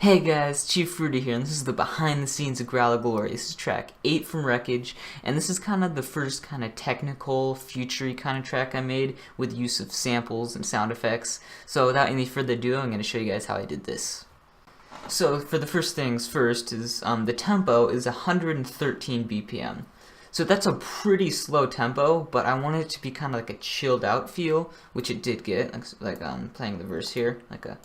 Hey guys, Chief Fruity here, and this is the behind the scenes of Growl Glory. This is track 8 from Wreckage, and this is kind of the first kind of technical, future-y kind of track I made with use of samples and sound effects. So without any further ado, I'm going to show you guys how I did this. So for the first things first is the tempo is 113 BPM. So that's a pretty slow tempo, but I wanted it to be kind of like a chilled out feel, which it did get, like playing the verse here, like a...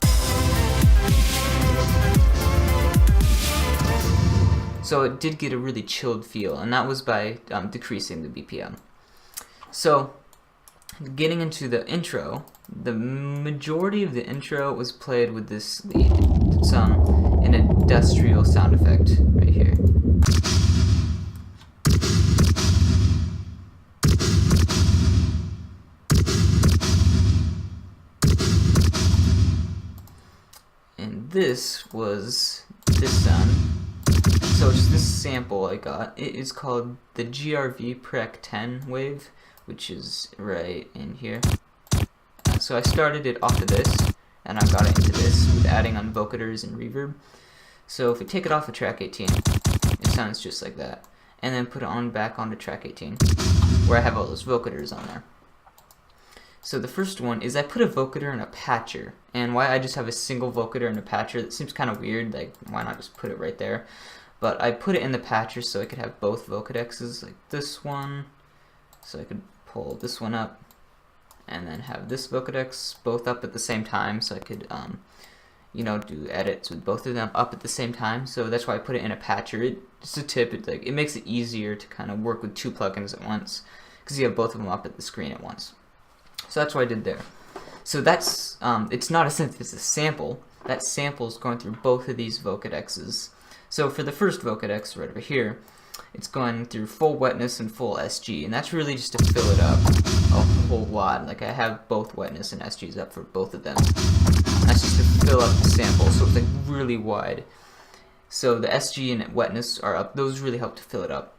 So it did get a really chilled feel, and that was by decreasing the BPM. So, getting into the intro, the majority of the intro was played with this lead. It's an industrial sound effect right here. And this was this sound. So it's this sample I got. It is called the GRV Prec 10 wave, which is right in here. So I started it off of this, and I got it into this with adding on vocoders and reverb. So if we take it off of track 18, it sounds just like that. And then put it on back onto track 18, where I have all those vocoders on there. So the first one is I put a vocoder and a patcher. And why I just have a single vocoder and a patcher, that seems kind of weird. Like, why not just put it right there? But I put it in the patcher so I could have both vocodexes, like this one. So I could pull this one up and then have this vocodex both up at the same time, so I could you know, do edits with both of them up at the same time. So that's why I put it in a patcher. Just a tip, it makes it easier to kind of work with two plugins at once, because you have both of them up at the screen at once. So that's what I did there. So that's it's not a synth, it's a sample. That sample is going through both of these vocodexes. So for the first vocodex right over here, it's going through full wetness and full SG, and that's really just to fill it up a whole lot. Like, I have both wetness and SGs up for both of them. That's just to fill up the sample, so it's like really wide. So the SG and wetness are up, those really help to fill it up.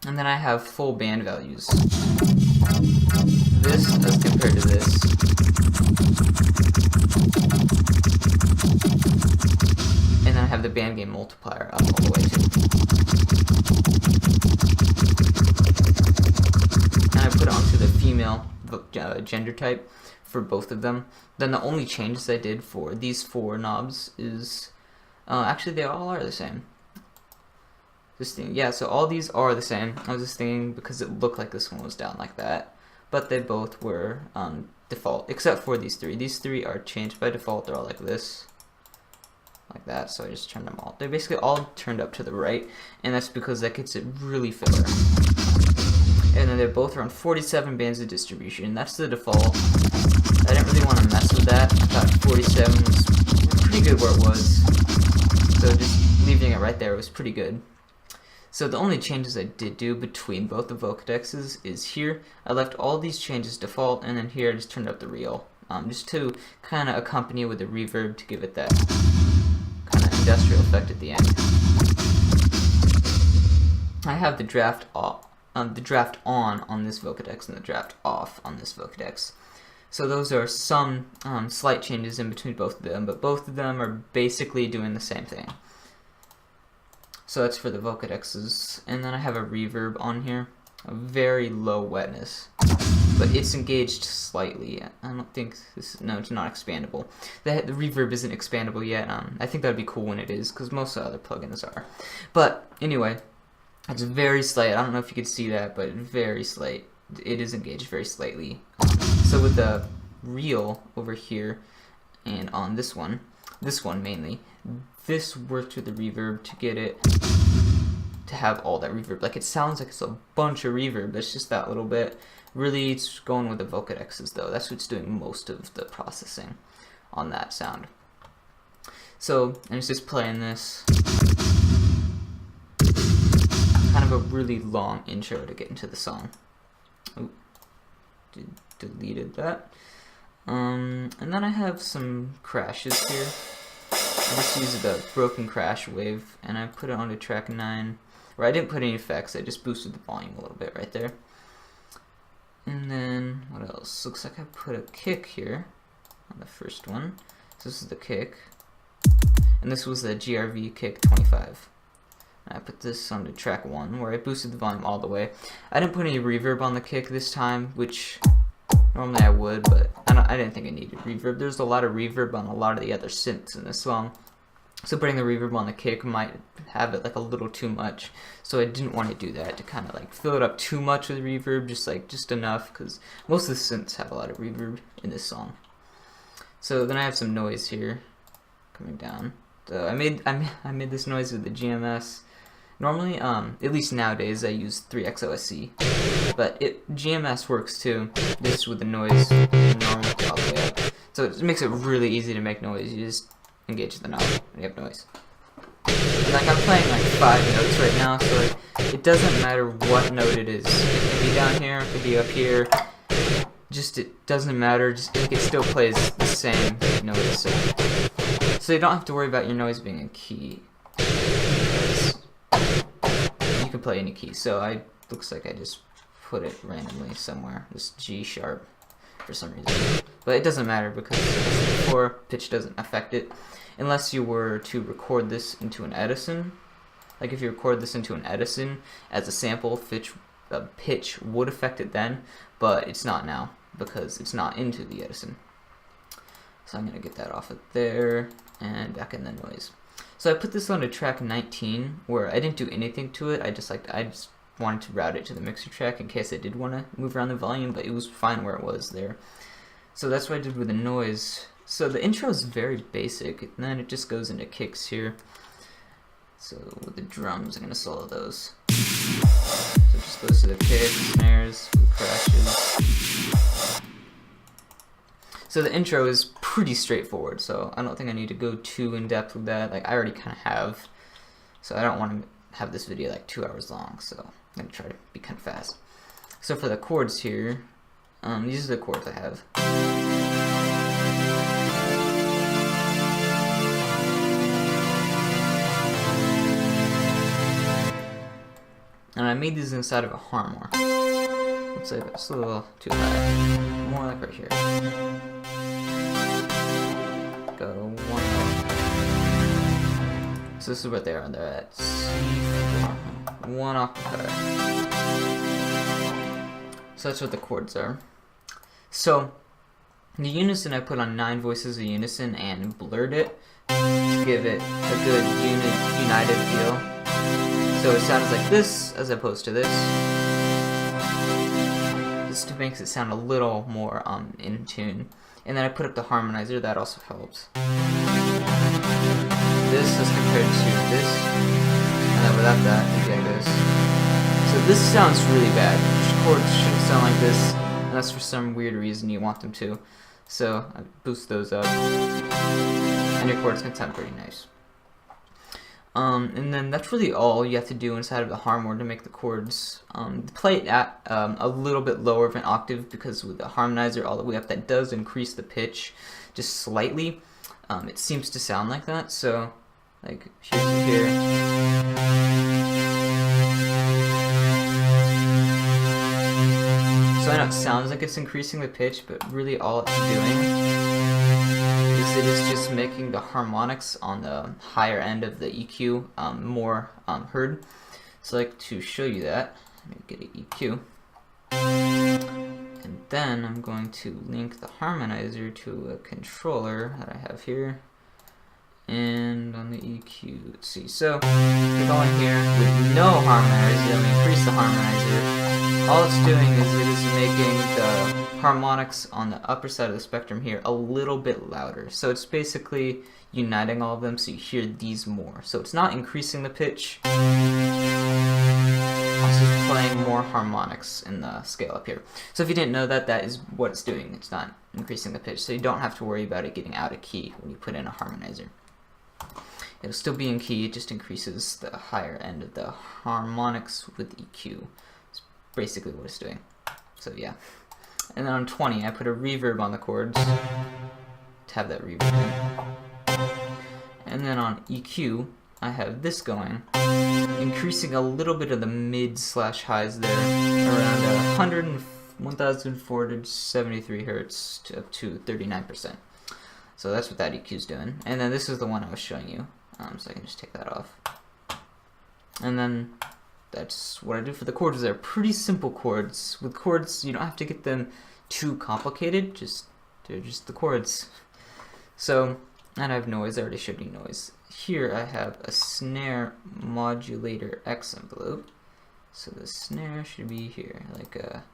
And then I have full band values. This as compared to this. And then I have the band gain multiplier up all the way too. And I put it onto the female gender type for both of them. Then the only changes I did for these four knobs is, actually they all are the same. This thing, yeah, so all these are the same. I was just thinking because it looked like this one was down like that, but they both were default, except for these three. These three are changed by default. They're all like this. Like that, so I just turned them all. They're basically all turned up to the right, and that's because that gets it really filler. And then they're both around 47 bands of distribution. That's the default. I didn't really want to mess with that. I thought 47 was pretty good where it was. So just leaving it right there was pretty good. So the only changes I did do between both the vocodexes is here. I left all these changes default, and then here I just turned up the real. Just to kind of accompany with the reverb to give it that kind of industrial effect at the end. I have the draft off, the draft on this vocodex and the draft off on this vocodex. So those are some slight changes in between both of them, but both of them are basically doing the same thing. So that's for the vocodexes, and then I have a reverb on here, a very low wetness, but it's engaged slightly. I don't think this. No, it's not expandable. The reverb isn't expandable yet. I think that'd be cool when it is, because most of the other plugins are. But anyway, it's very slight. I don't know if you could see that, but very slight. It is engaged very slightly. So with the real over here, and on this one mainly, this worked with the reverb to get it to have all that reverb. Like, it sounds like it's a bunch of reverb. It's just that little bit. Really, it's going with the vocodexes though. That's what's doing most of the processing on that sound. So, and it's just playing this. Kind of a really long intro to get into the song. Oh, deleted that. And then I have some crashes here. I just used the broken crash wave, and I put it onto track 9, where I didn't put any effects, I just boosted the volume a little bit right there. And then, what else? Looks like I put a kick here on the first one. So this is the kick. and this was the GRV kick 25. I put this onto track 1, where I boosted the volume all the way. I didn't put any reverb on the kick this time, which normally I would, but I didn't think I needed reverb. There's a lot of reverb on a lot of the other synths in this song, so putting the reverb on the kick might have it like a little too much. So I didn't want to do that, to kind of like fill it up too much with reverb, just enough, because most of the synths have a lot of reverb in this song. So then I have some noise here coming down. So I made this noise with the GMS. Normally, at least nowadays, I use 3XOSC, but GMS works too. This with the noise normal all the way up. So it makes it really easy to make noise. You just engage the knob and you have noise. And like I'm playing like 5 notes right now, so like, it doesn't matter what note it is. It could be down here, it could be up here. Just it doesn't matter. Just it still plays the same notes. So you don't have to worry about your noise being a key. You can play any key. So looks like I just put it randomly somewhere. This G sharp for some reason. But it doesn't matter because before pitch doesn't affect it. Unless you were to record this into an Edison. Like if you record this into an Edison as a sample, pitch would affect it then, but it's not now because it's not into the Edison. So I'm going to get that off of there and back in the noise. So I put this onto track 19 where I didn't do anything to it. I just wanted to route it to the mixer track in case I did want to move around the volume, but it was fine where it was there. So that's what I did with the noise. So the intro is very basic, and then it just goes into kicks here. So with the drums, I'm going to solo those. So it just goes to the kicks, snares, crashes. So the intro is pretty straightforward, so I don't think I need to go too in depth with that. Like I already kind of have, so I don't want to have this video like 2 hours long. So I'm going to try to be kind of fast. So for the chords here, these are the chords I have. And I made these inside of a harmor. Looks like it's a little too high. More like right here. Go 1 up. So this is what they are. They're at C4. 1 octave higher. So that's what the chords are. So the unison I put on 9 voices of unison and blurred it to give it a good united feel. So it sounds like this as opposed to this. This makes it sound a little more in tune. And then I put up the harmonizer, that also helps. This as compared to this. And then without that, you get this. So this sounds really bad. Chords should sound like this, unless for some weird reason you want them to. So I boost those up. And your chords can sound pretty nice. And then that's really all you have to do inside of the harmonizer to make the chords. Play it at a little bit lower of an octave, because with the harmonizer all the way up, that does increase the pitch just slightly. It seems to sound like that, so like here's here. So I know it sounds like it's increasing the pitch, but really all it's doing is it is just making the harmonics on the higher end of the EQ more heard. So I like to show you that. Let me get an EQ. And then I'm going to link the harmonizer to a controller that I have here. And on the EQ, let's see. So we're going here with no harmonizer, then we increase the harmonizer. All it's doing is it is making the harmonics on the upper side of the spectrum here a little bit louder. So it's basically uniting all of them so you hear these more. So it's not increasing the pitch. It's just playing more harmonics in the scale up here. So if you didn't know that, that is what it's doing. It's not increasing the pitch. So you don't have to worry about it getting out of key when you put in a harmonizer. It'll still be in key, it just increases the higher end of the harmonics with EQ. It's basically what it's doing. So yeah. And then on 20, I put a reverb on the chords to have that reverb in. And then on EQ, I have this going, increasing a little bit of the mid/highs there, around 1,473 hertz to up to 39%. So that's what that EQ is doing. And then this is the one I was showing you. So I can just take that off. And then that's what I do for the chords. They're pretty simple chords. With chords, you don't have to get them too complicated. They're just the chords. So, and I have noise. I already showed you noise. Here I have a snare modulator X envelope. So the snare should be here, like a.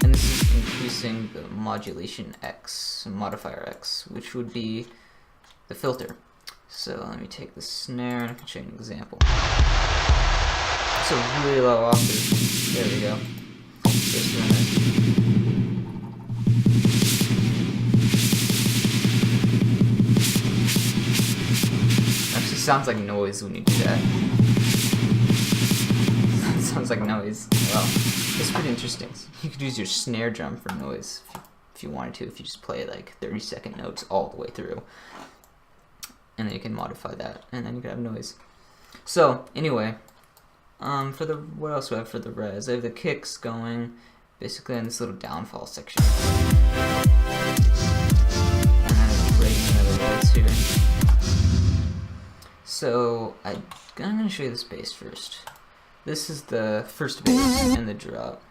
And this is increasing the modulation X, modifier X, which would be the filter. So let me take the snare and I can show you an example. It's a really low octave. There we go. Just doing it. Actually sounds like noise when you do that. It sounds like noise. Well, it's pretty interesting. You could use your snare drum for noise if you wanted to, if you just play like 30-second notes all the way through. And then you can modify that, and then you can have noise. So anyway, for the what else do I have for the res? I have the kicks going basically in this little downfall section, and then breaking another res here. So I'm gonna show you this bass first. This is the first bass in the drop.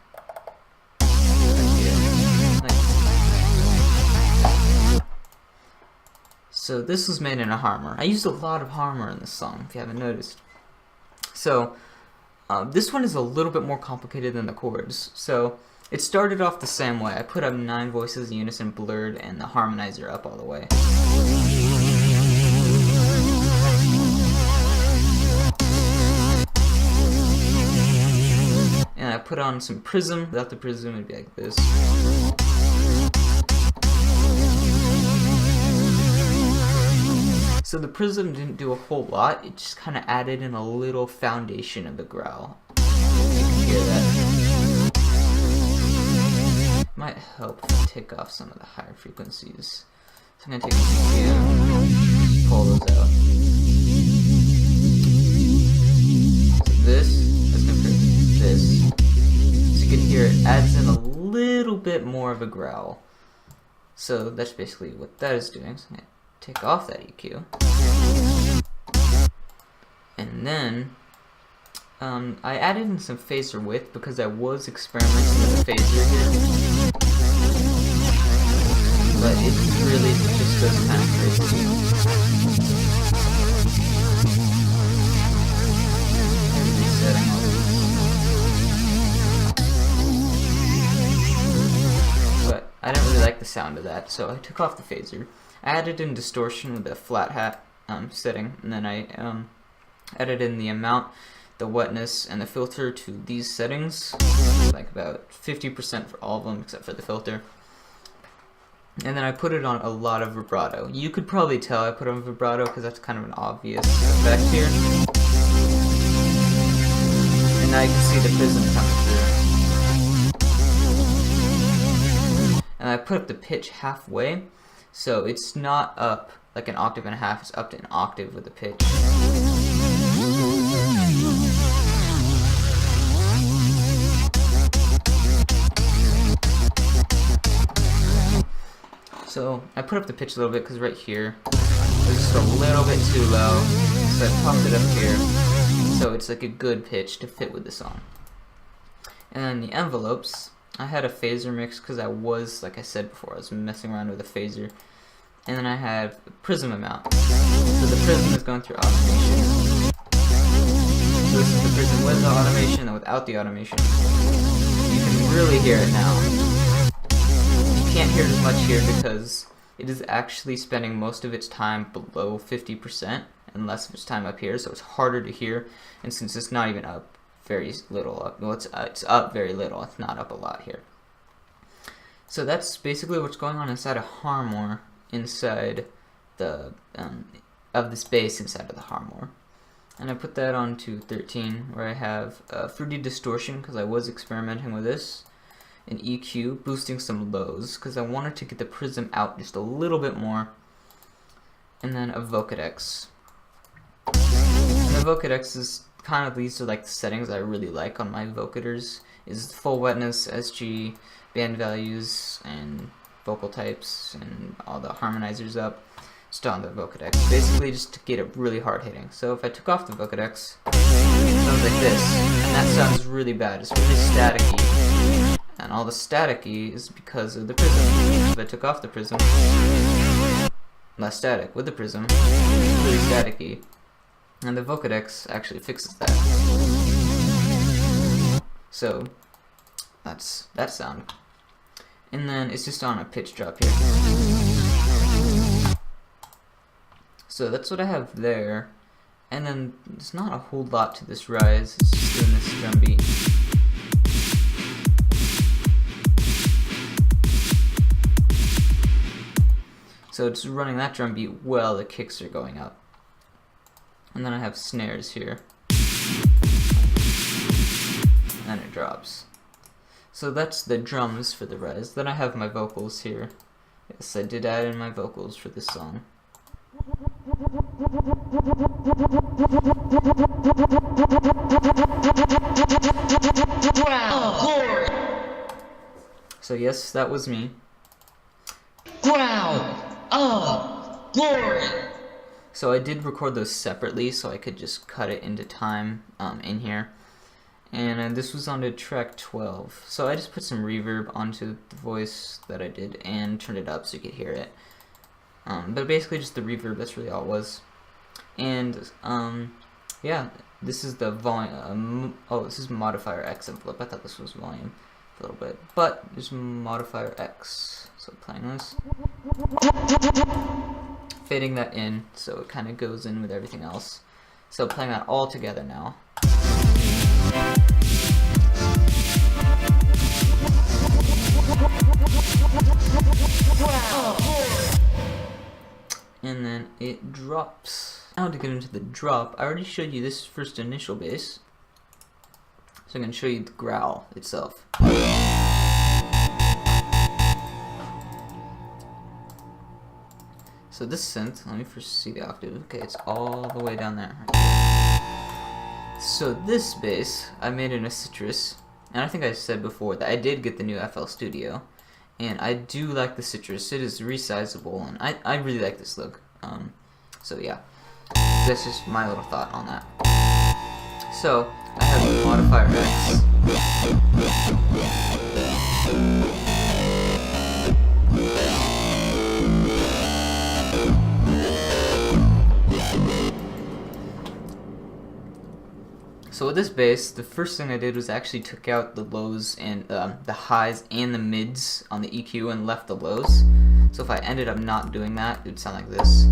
So this was made in a harmor. I used a lot of harmor in this song, if you haven't noticed. So this one is a little bit more complicated than the chords. So it started off the same way. I put up 9 voices in unison, blurred, and the harmonizer up all the way. And I put on some prism. Without the prism, it'd be like this. So the prism didn't do a whole lot, it just kind of added in a little foundation of the growl. You can hear that. Might help if I take off some of the higher frequencies. So I'm going to take a few, pull those out. So this is compared to this. So you can hear it adds in a little bit more of a growl. So that's basically what that is doing. So I'm going to take off that EQ, and then I added in some phaser width because I was experimenting with the phaser here, but it really just goes kind of crazy. Resetting all these. But I didn't really like the sound of that, so I took off the phaser. I added in distortion with the flat hat setting, and then I added in the amount, the wetness, and the filter to these settings, like about 50% for all of them except for the filter. And then I put it on a lot of vibrato. You could probably tell I put on vibrato because that's kind of an obvious effect here. And now you can see the prism coming through. And I put up the pitch halfway. So it's not up like an octave and a half, it's up to an octave with the pitch. So I put up the pitch a little bit because right here it was just a little bit too low, so I popped it up here. So it's like a good pitch to fit with the song. And then the envelopes, I had a phaser mix because I was, like I said before, I was messing around with a phaser. And then I have a prism amount. So the prism is going through automation. So this is the prism with the automation and without the automation. You can really hear it now. You can't hear it as much here because it is actually spending most of its time below 50% and less of its time up here, so it's harder to hear. And since it's not even up very little up, well, it's up very little, it's not up a lot here. So that's basically what's going on inside of Harmor, inside the of this bass inside of the Harmor. And I put that on to 13, where I have fruity distortion because I was experimenting with this, an EQ boosting some lows because I wanted to get the prism out just a little bit more, and then a Vocodex. And the Vocodex is kind of, these are like the settings I really like on my vocoders. is full wetness, SG, band values, and vocal types, and all the harmonizers up, just on the Vocodex. Basically just to get it really hard hitting. So if I took off the Vocodex, it sounds like this, and that sounds really bad. It's really staticky, and all the staticky is because of the prism. If I took off the prism, less static. With the prism, it's really staticky, and the Vocodex actually fixes that. So that's that sound. And then it's just on a pitch drop here. So that's what I have there. And then there's not a whole lot to this rise. It's just doing this drum beat. So it's running that drum beat while the kicks are going up. And then I have snares here. And it drops. So that's the drums for the res. Then I have my vocals here. Yes, I did add in my vocals for this song. Growl. So yes, that was me. Growl. Glory. So I did record those separately, so I could just cut it into time in here. And this was onto track 12. So I just put some reverb onto the voice that I did and turned it up so you could hear it. But basically just the reverb, that's really all it was. And yeah, this is the volume. Oh, this is modifier X envelope. I thought this was volume a little bit, but there's modifier X. So playing this, fading that in so it kind of goes in with everything else. So playing that all together now. And then it drops. Now to get into the drop, I already showed you this first initial bass, so I'm going to show you the growl itself. So this synth, let me first see the octave. Okay, it's all the way down there. So this bass, I made in a Citrus, and I think I said before that I did get the new FL Studio, and I do like the Citrus. It is resizable, and I really like this look. So yeah, that's just my little thought on that. So I have the modifier X. So with this bass, the first thing I did was actually took out the lows and the highs and the mids on the EQ and left the lows. So if I ended up not doing that, it would sound like this.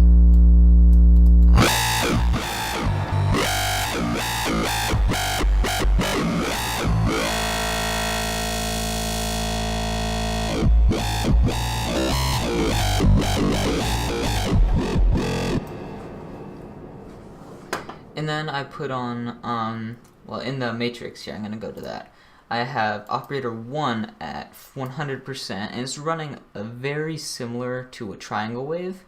And then I put on, well, in the matrix here, I'm going to go to that. I have operator 1 at 100%, and it's running a very similar to a triangle wave,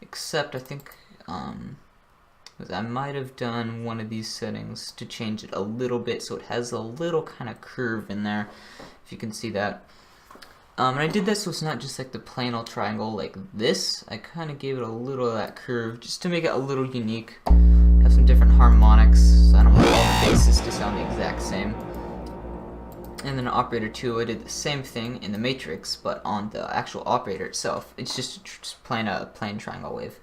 except I think I might have done one of these settings to change it a little bit, so it has a little kind of curve in there, if you can see that. And I did that so it's not just like the plain old triangle like this. I kind of gave it a little of that curve just to make it a little unique. Have some different harmonics, so I don't want all the basses to sound the exact same. And then operator 2, I did the same thing in the matrix, but on the actual operator itself. It's just plain triangle wave.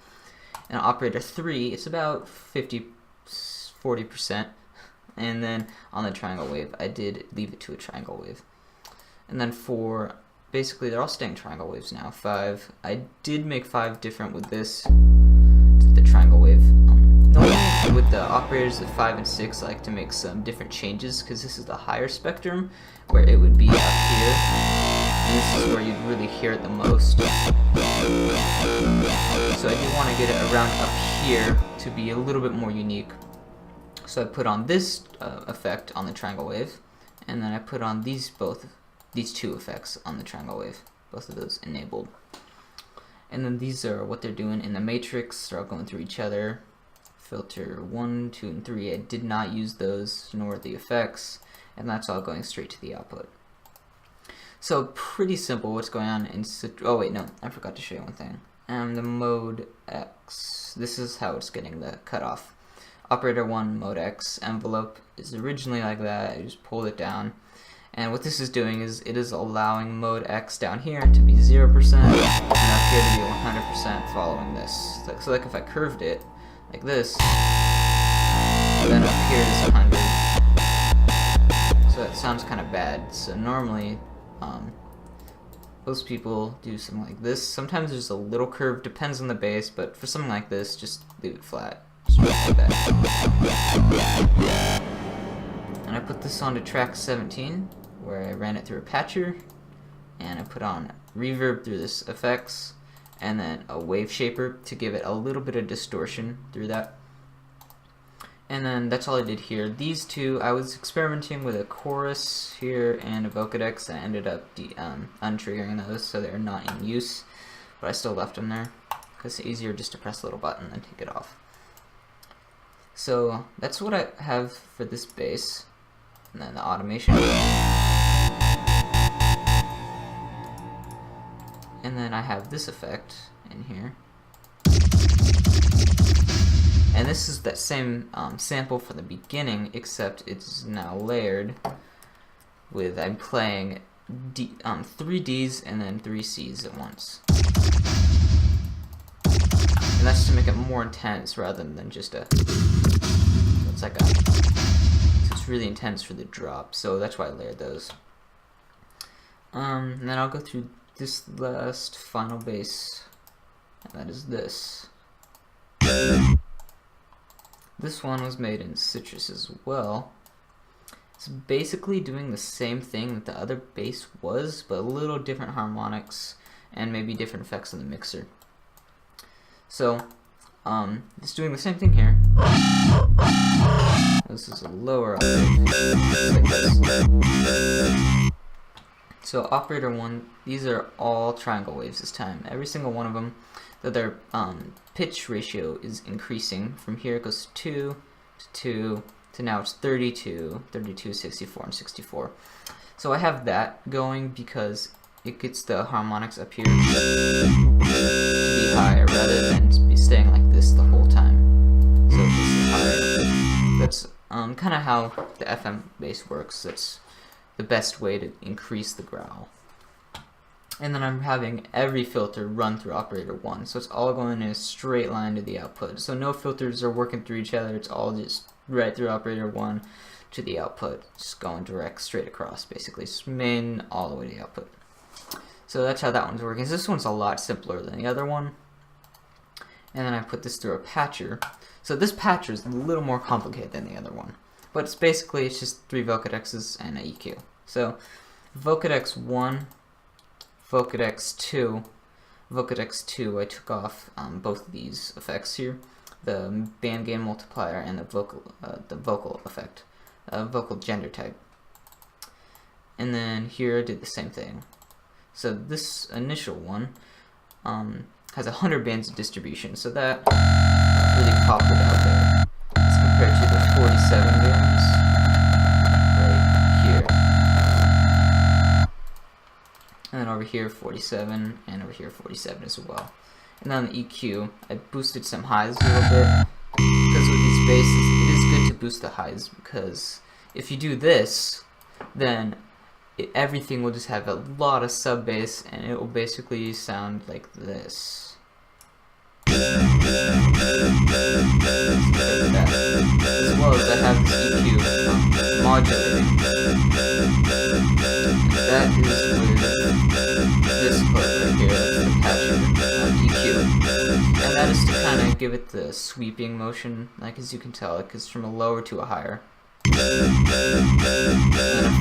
And operator 3, it's about 40%. And then on the triangle wave, I did leave it to a triangle wave. And then for, basically they're all staying triangle waves now. 5, I did make 5 different with this, the triangle wave. Normally with the operators at 5 and 6, I like to make some different changes because this is the higher spectrum where it would be up here, and this is where you'd really hear it the most. So I do want to get it around up here to be a little bit more unique. So I put on this effect on the triangle wave, and then I put on these two effects on the triangle wave, both of those enabled. And then these are what they're doing in the matrix. They're all going through each other. Filter 1, 2, and 3, I did not use those, nor the effects. and that's all going straight to the output. So pretty simple what's going on in oh wait, no, I forgot to show you one thing. The mode X, this is how it's getting the cutoff. Operator 1 mode X envelope is originally like that. I just pulled it down, and what this is doing is it is allowing mode X down here to be 0% and up here to be 100% following this. So like if I curved it like this, then up here is 100. So that sounds kind of bad. So normally most people do something like this. Sometimes there's a little curve, depends on the bass, but for something like this, just leave it flat. Just like that. And I put this onto track 17, where I ran it through a patcher, and I put on reverb through this effects, and then a wave shaper to give it a little bit of distortion through that. And then that's all I did here. These two, I was experimenting with a chorus here and a vocodex, and I ended up untriggering those so they're not in use, but I still left them there because it's easier just to press a little button and take it off. So that's what I have for this bass, and then the automation. And then I have this effect in here. And this is that same sample from the beginning, except it's now layered with, I'm playing 3 Ds and then 3 Cs at once. And that's to make it more intense rather than just a, it's like a, so it's really intense for the drop, so that's why I layered those. And then I'll go through this last final bass, and that is this. This one was made in Citrus as well. It's basically doing the same thing that the other bass was, but a little different harmonics and maybe different effects in the mixer. So, it's doing the same thing here. This is a lower octave, like this. So operator 1, these are all triangle waves this time. Every single one of them, that their pitch ratio is increasing. From here it goes to 2, to 2, to now it's 32, 32, 64, and 64. So I have that going because it gets the harmonics up here to be higher rather than be staying like this the whole time. So this is higher. That's kind of how the FM bass works. That's the best way to increase the growl. And then I'm having every filter run through operator 1, so it's all going in a straight line to the output. So no filters are working through each other, it's all just right through operator 1 to the output, just going direct straight across, basically main all the way to the output. So that's how that one's working. So this one's a lot simpler than the other one. And then I put this through a patcher. So this patcher is a little more complicated than the other one, but it's basically, it's just 3 vocodexes and an EQ. So vocodex 1, vocodex 2, I took off both of these effects here, the band gain multiplier and the vocal effect, vocal gender type. And then here I did the same thing. So this initial one has 100 bands of distribution, so that really popped it out there as compared to the 47 bands right here. And then over here 47, and over here 47 as well. And then on the EQ, I boosted some highs a little bit, because with these basses, it is good to boost the highs, because if you do this, then everything will just have a lot of sub bass, and it will basically sound like this. As well as I have this EQ modulating. That is with this part right here, that's the patch EQ. And that is to kind of give it the sweeping motion, like as you can tell, it goes from a lower to a higher. And if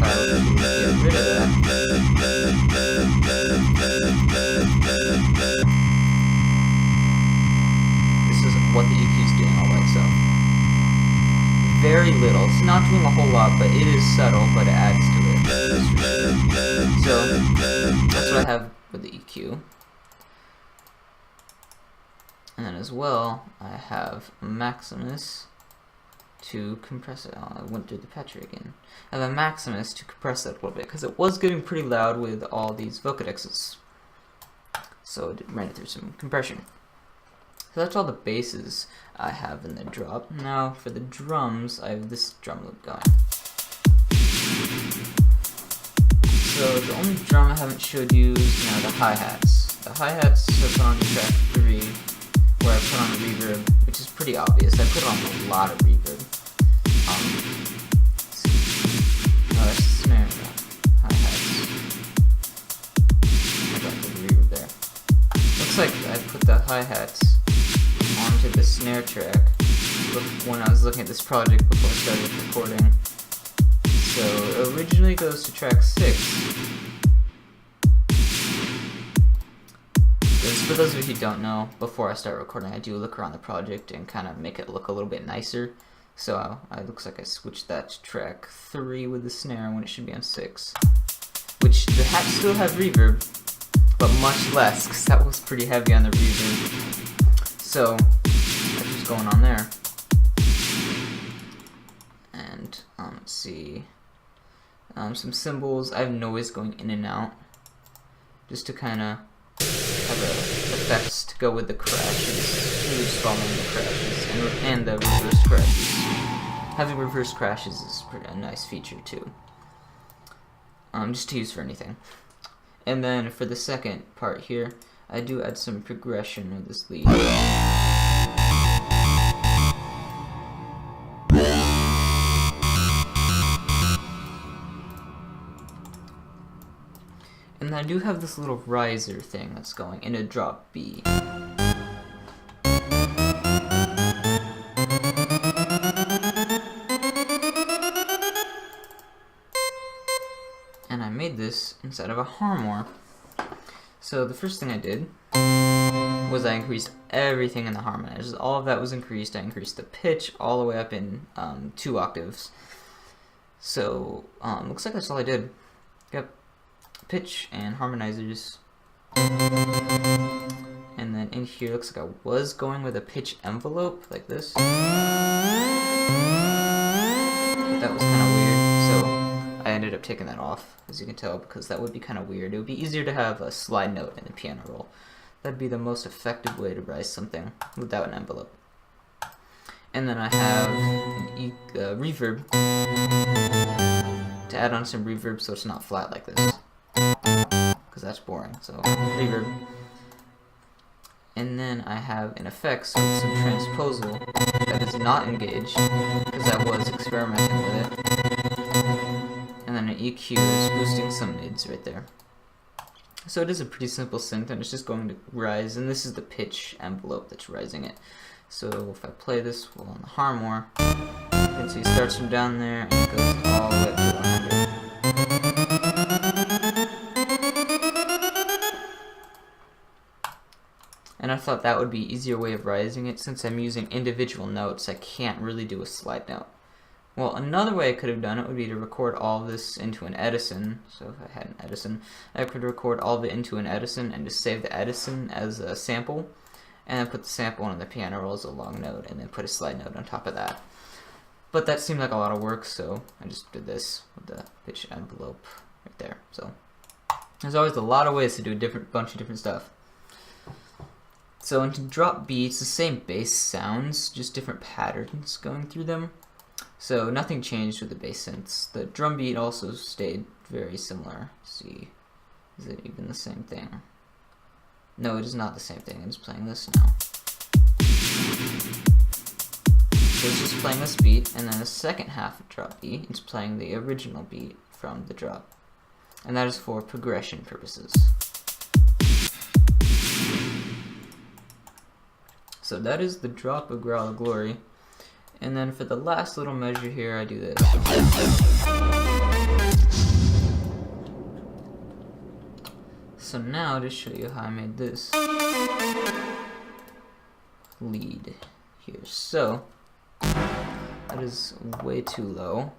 I were to get rid of that, this is what the EQ is doing all by itself. Very little. It's not doing a whole lot, but it is subtle, but it adds to it. So that's what I have with the EQ. And then as well, I have Maximus to compress it. Oh, I went through the patcher again. I have a Maximus to compress it a little bit because it was getting pretty loud with all these vocodexes. So it ran it through some compression. So that's all the basses I have in the drop. Now for the drums, I have this drum loop going. So the only drum I haven't showed you is now the hi-hats. The hi-hats are put on track 3, where I put on a reverb, which is pretty obvious. I put on a lot of reverb. Let's see. No, that's the snare hi-hats. I got the reverb there. Looks like I put the hi-hats onto the snare track when I was looking at this project before I started recording. So it originally goes to track 6. Because for those of you who don't know, before I start recording, I do look around the project and kind of make it look a little bit nicer. So it looks like I switched that to track 3 with the snare when it should be on 6. Which the hats still have reverb, but much less, because that was pretty heavy on the reverb. So that's just going on there. And let's see. Some cymbals. I have noise going in and out, just to kind of have effects to go with the crashes. Really just following the crashes and the reverse crashes. Having reverse crashes is a nice feature too. Just to use for anything. And then for the second part here, I do add some progression of this lead. And I do have this little riser thing that's going in a drop B. And I made this inside of a harmor. So the first thing I did was I increased everything in the harmonizers. All of that was increased. I increased the pitch all the way up in 2 octaves. So looks like that's all I did. Yep. Pitch and harmonizers, and then in here looks like I was going with a pitch envelope like this, but that was kind of weird, so I ended up taking that off, as you can tell, because that would be kind of weird. It would be easier to have a slide note in the piano roll. That'd be the most effective way to rise something without an envelope. And then I have an reverb to add on some reverb so it's not flat like this, because that's boring. So reverb, and then I have an effects with some transposal that is not engaged because I was experimenting with it, and then an EQ is boosting some mids right there. So it is a pretty simple synth, and it's just going to rise, and this is the pitch envelope that's rising it. So if I play this while on the harmor, you can see it starts from down there and it goes all the way up to 100. And I thought that would be an easier way of rising it. Since I'm using individual notes, I can't really do a slide note. Well, another way I could have done it would be to record all of this into an Edison. So if I had an Edison, I could record all of it into an Edison and just save the Edison as a sample, and then put the sample on the piano roll as a long note, and then put a slide note on top of that. But that seemed like a lot of work, so I just did this with the pitch envelope right there. So there's always a lot of ways to do a bunch of different stuff. So into drop B, it's the same bass sounds, just different patterns going through them. So nothing changed with the bass synths. The drum beat also stayed very similar. Let's see, is it even the same thing? No, it is not the same thing. It's playing this now. So it's just playing this beat, and then the second half of drop B, it's playing the original beat from the drop. And that is for progression purposes. So that is the drop of Growl of Glory. And then for the last little measure here, I do this. So now to show you how I made this lead here. So that is way too low.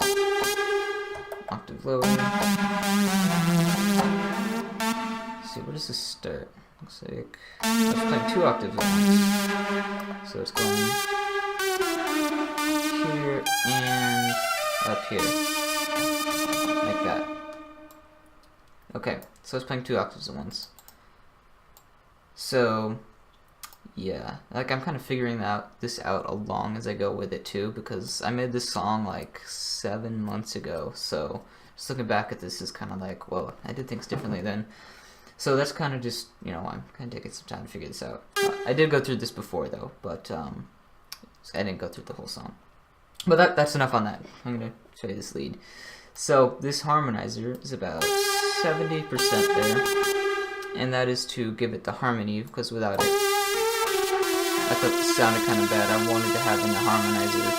Octave lower. Let's see, where does this start? Looks like it's playing 2 octaves at once. So it's going here, here and up here, like that. Okay, so it's playing 2 octaves at once. So yeah, like I'm kind of figuring this out along as I go with it too, because I made this song like 7 months ago. So just looking back at this is kind of like, well, I did things differently then. So that's kind of just, you know, I'm kind of taking some time to figure this out. I did go through this before though, but I didn't go through the whole song. But that's enough on that. I'm gonna show you this lead. So this harmonizer is about 70% there, and that is to give it the harmony, because without it, I thought this sounded kind of bad. I wanted to have in the harmonizer.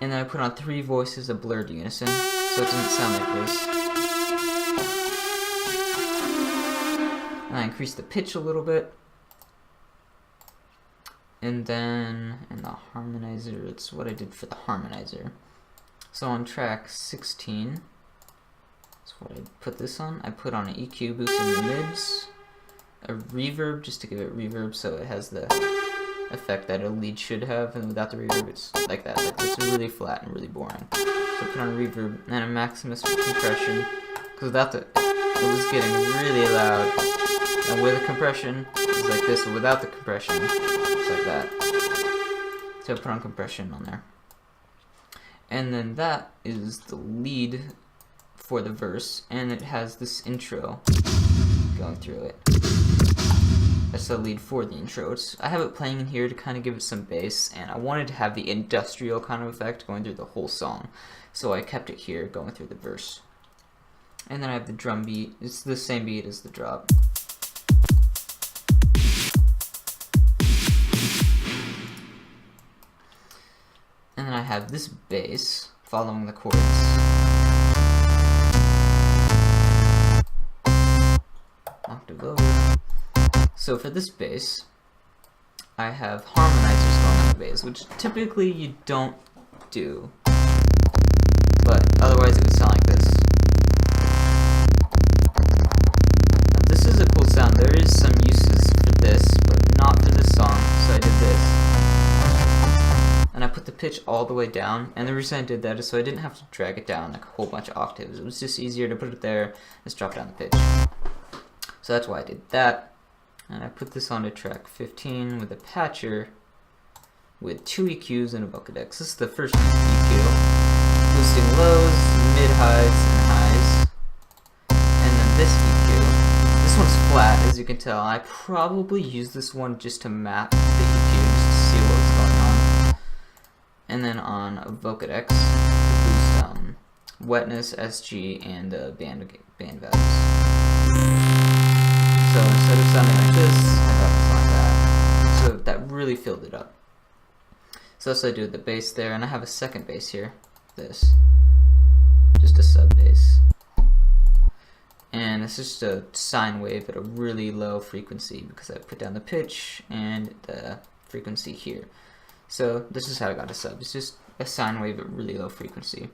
And then I put on 3 voices of blurred unison, so it doesn't sound like this. And I increased the pitch a little bit. And then in the harmonizer, it's what I did for the harmonizer. So on track 16, that's what I put this on. I put on an EQ boosting the mids, a reverb just to give it reverb so it has the effect that a lead should have, and without the reverb it's like that. Like it's really flat and really boring. So I put on a reverb and a Maximus for compression, because without it was getting really loud. And with the compression, it's like this. Without the compression, it's like that. So I put on compression on there. And then that is the lead for the verse, and it has this intro going through it. That's the lead for the intro. I have it playing in here to kind of give it some bass, and I wanted to have the industrial kind of effect going through the whole song. So I kept it here going through the verse. And then I have the drum beat. It's the same beat as the drop. And then I have this bass following the chords. Octave over. So for this bass, I have harmonizers going on the bass, which typically you don't do, but otherwise it would sound like this. Now this is a cool sound. There is some uses for this, but not for this song, so I did this. And I put the pitch all the way down, and the reason I did that is so I didn't have to drag it down like a whole bunch of octaves. It was just easier to put it there, just drop down the pitch. So that's why I did that. And I put this onto track 15 with a patcher with 2 EQs and a Vocodex. This is the first EQ, boosting lows, mid-highs, and highs. And then this EQ, this one's flat, as you can tell. I probably used this one just to map the EQ, just to see what was going on. And then on a Vocodex to boost wetness, SG, and band values. So instead of sounding like this, I got it like that. So that really filled it up. So that's what I do with the bass there, and I have a second bass here. This. Just a sub bass. And it's just a sine wave at a really low frequency because I put down the pitch and the frequency here. So this is how I got a sub. It's just a sine wave at really low frequency.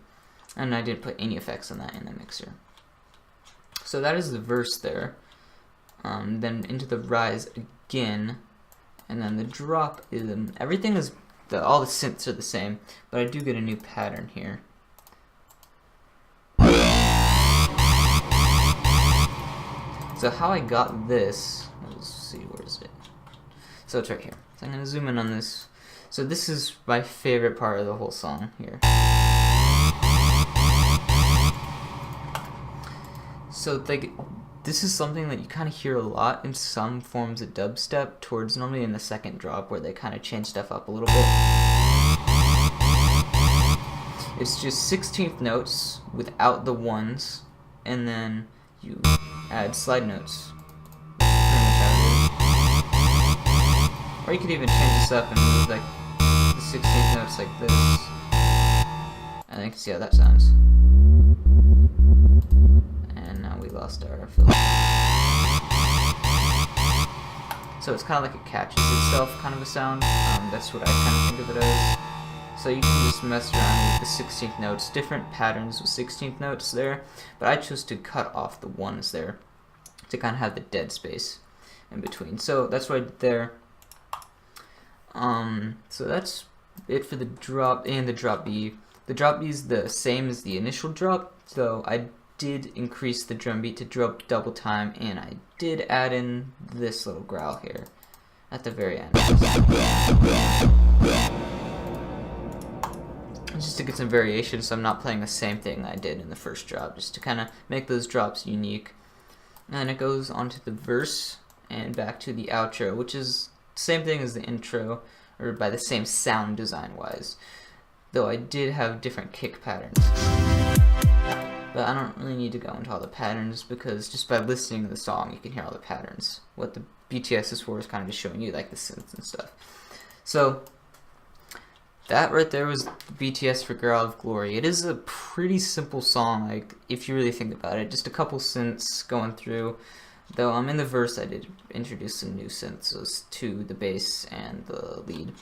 And I didn't put any effects on that in the mixer. So that is the verse there. Then into the rise again, and then the drop is everything is all the synths are the same, but I do get a new pattern here. So how I got this, let's see, where is it? So it's right here. So I'm gonna zoom in on this. So this is my favorite part of the whole song here. So like, this is something that you kind of hear a lot in some forms of dubstep, towards normally in the second drop where they kind of change stuff up a little bit. It's just 16th notes without the ones, and then you add slide notes. Or you could even change this up and move like the 16th notes like this. And you can see how that sounds. And now we lost our fill. So it's kind of like it catches itself kind of a sound. That's what I kind of think of it as. So you can just mess around with the 16th notes, different patterns with 16th notes there, but I chose to cut off the ones there to kind of have the dead space in between. So that's what I did there. So that's it for the drop and the drop B. The drop B is the same as the initial drop, so I did increase the drum beat to drop double time, and I did add in this little growl here at the very end. Just to get some variation, so I'm not playing the same thing I did in the first drop, just to kind of make those drops unique. And it goes onto the verse and back to the outro, which is the same thing as the intro, or by the same sound design wise, though I did have different kick patterns. But I don't really need to go into all the patterns, because just by listening to the song you can hear all the patterns. What the BTS is for is kind of just showing you like the synths and stuff. So that right there was BTS for Growl of Glory. It is a pretty simple song, like if you really think about it. Just a couple synths going through. Though in the verse I did introduce some new synths to the bass and the lead.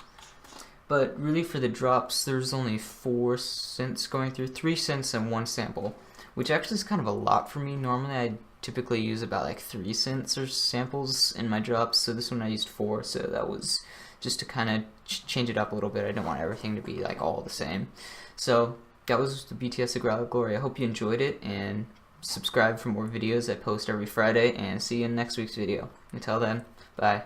But really for the drops, there's only 4 synths going through, 3 synths and 1 sample, which actually is kind of a lot for me. Normally I typically use about like 3 synths or samples in my drops, so this one I used 4, so that was just to kind of change it up a little bit. I didn't want everything to be like all the same. So that was the BTS Growl of Glory. I hope you enjoyed it, and subscribe for more videos. I post every Friday, and see you in next week's video. Until then, bye.